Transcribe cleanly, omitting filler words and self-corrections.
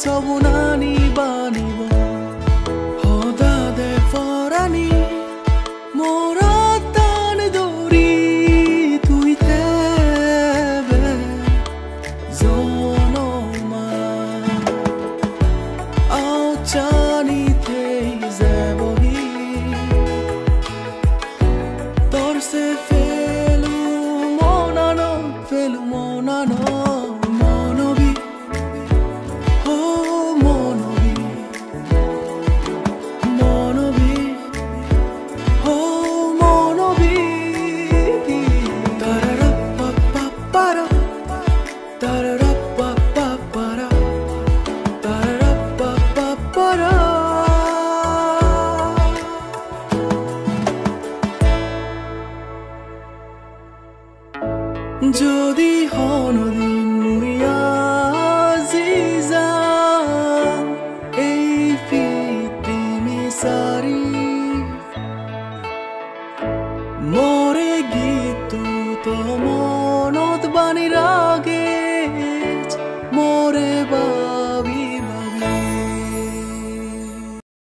sobunani banibo hodade forani moratan dori tuitebe zonoma auchani teizebohi torse felu monano monobi oh monobi monobi oh monobi tararapapapara tararapapapara tararapapapara যদি হনদিন মুড়িয়া জিজা এই পৃথিবী সারি